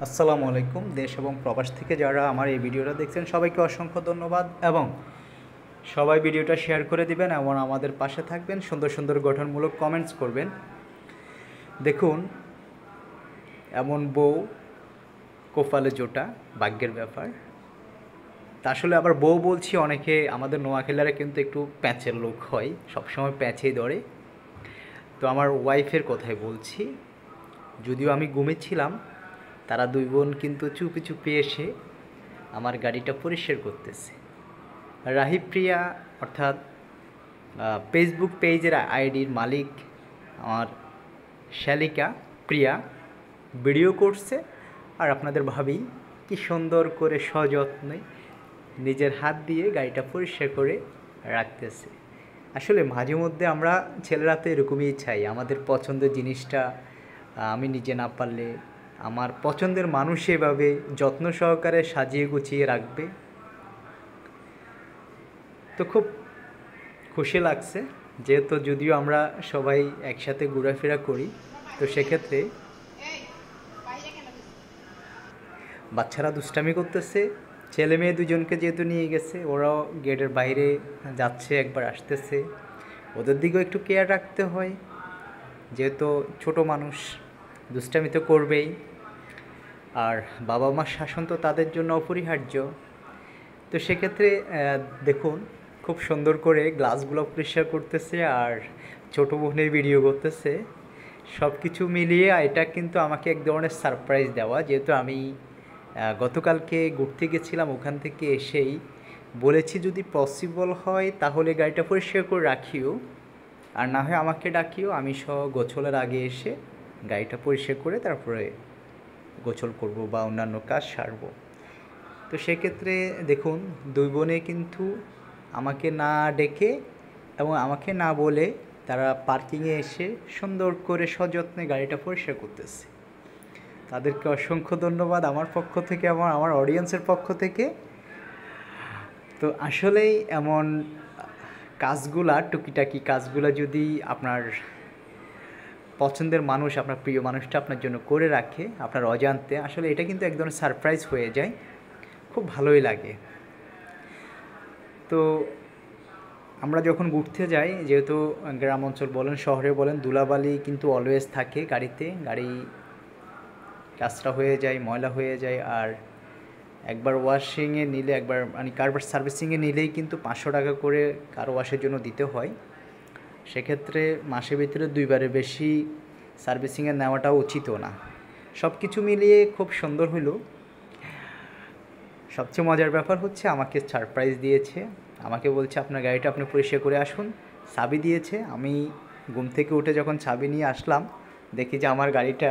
আসসালামু আলাইকুম। দেশ এবং প্রবাস থেকে যারা আমার এই ভিডিওটা দেখছেন সবাইকে অসংখ্য ধন্যবাদ এবং সবাই ভিডিওটা শেয়ার করে দিবেন এবং আমাদের পাশে থাকবেন, সুন্দর সুন্দর গঠনমূলক কমেন্টস করবেন। দেখুন, এমন বউ কপালে জোটা, ভাগ্যের ব্যাপার। তা আসলে আবার বউ বলছি, অনেকে আমাদের নোয়াখালীরা কিন্তু একটু প্যাঁচের লোক হয়, সবসময় প্যাঁচেই ধরে। তো আমার ওয়াইফের কথাই বলছি। যদিও আমি ঘুমেছিলাম, তারা দুই বোন কিন্তু চুপি চুপি এসে আমার গাড়িটা পরিষ্কার করতেছে। রাহি প্রিয়া অর্থাৎ ফেসবুক পেজের আইডির মালিক আমার শালিকা প্রিয়া ভিডিও করছে, আর আপনাদের ভাবি কি সুন্দর করে সযত্নে নিজের হাত দিয়ে গাড়িটা পরিষ্কার করে রাখতেছে। আসলে মাঝে মধ্যে আমরা ছেলেরা তো এরকমই চাই, আমাদের পছন্দের জিনিসটা আমি নিজে না পারলে আমার পছন্দের মানুষ এভাবে যত্ন সহকারে সাজিয়ে গুছিয়ে রাখবে। তো খুব খুশি লাগছে, যেহেতু যদিও আমরা সবাই একসাথে ঘোরাফেরা করি, তো সেক্ষেত্রে বাচ্চারা দুষ্টামি করতেছে, ছেলে মেয়ে দুজনকে যেহেতু নিয়ে গেছে, ওরাও গেটের বাইরে যাচ্ছে, একবার আসতেছে, ওদের দিকেও একটু কেয়ার রাখতে হয়, যেহেতু ছোট মানুষ দুষ্টামি তো করবেই, আর বাবা মার শাসন তো তাদের জন্য অপরিহার্য। তো সেক্ষেত্রে দেখুন, খুব সুন্দর করে গ্লাসগুলো পরিষ্কার করতেছে আর ছোটো বোনের ভিডিও করতেছে। সব কিছু মিলিয়ে এটা কিন্তু আমাকে এক ধরনের সারপ্রাইজ দেওয়া, যেহেতু আমি গতকালকে ঘুরতে গেছিলাম, ওখান থেকে এসেই বলেছি যদি পসিবল হয় তাহলে গাড়িটা পরিষ্কার করে রাখিও, আর না হয় আমাকে ডাকিও, আমি সহ গোছলের আগে এসে গাড়িটা পরিষ্কার করে তারপরে গোছল করব বা অন্যান্য কাজ সারবো। তো সেক্ষেত্রে দেখুন, দুই বোনে কিন্তু আমাকে না ডেকে এবং আমাকে না বলে তারা পার্কিংয়ে এসে সুন্দর করে সযত্নে গাড়িটা পরিষ্কার করতেছে। তাদেরকে অসংখ্য ধন্যবাদ আমার পক্ষ থেকে, আমার অডিয়েন্সের পক্ষ থেকে। তো আসলেই এমন কাজগুলা, টুকিটাকি কাজগুলা যদি আপনার পছন্দের মানুষ, আপনার প্রিয় মানুষটা আপনার জন্য করে রাখে আপনার অজান্তে, আসলে এটা কিন্তু এক ধরনের সারপ্রাইজ হয়ে যায়, খুব ভালোই লাগে। তো আমরা যখন ঘুরতে যাই, যেহেতু গ্রাম অঞ্চল বলেন শহরে বলেন, ধুলাবালি কিন্তু অলওয়েজ থাকে গাড়িতে, গাড়ি কাঁচরা হয়ে যায়, ময়লা হয়ে যায়, আর একবার ওয়াশিংয়ে নিলে, একবার মানে কারবার সার্ভিসিংয়ে নিলেই কিন্তু 500 টাকা করে কার ওয়াশের জন্য দিতে হয়। সেক্ষেত্রে মাসের ভিতরে 2বারের বেশি সার্ভিসিংয়ে নেওয়াটাও উচিতও না। সব কিছু মিলিয়ে খুব সুন্দর হলো। সবচেয়ে মজার ব্যাপার হচ্ছে আমাকে সারপ্রাইজ দিয়েছে, আমাকে বলছে আপনার গাড়িটা আপনি পরিষ্কার করে আসুন, চাবি দিয়েছে। আমি ঘুম থেকে উঠে যখন চাবি নিয়ে আসলাম, দেখি যে আমার গাড়িটা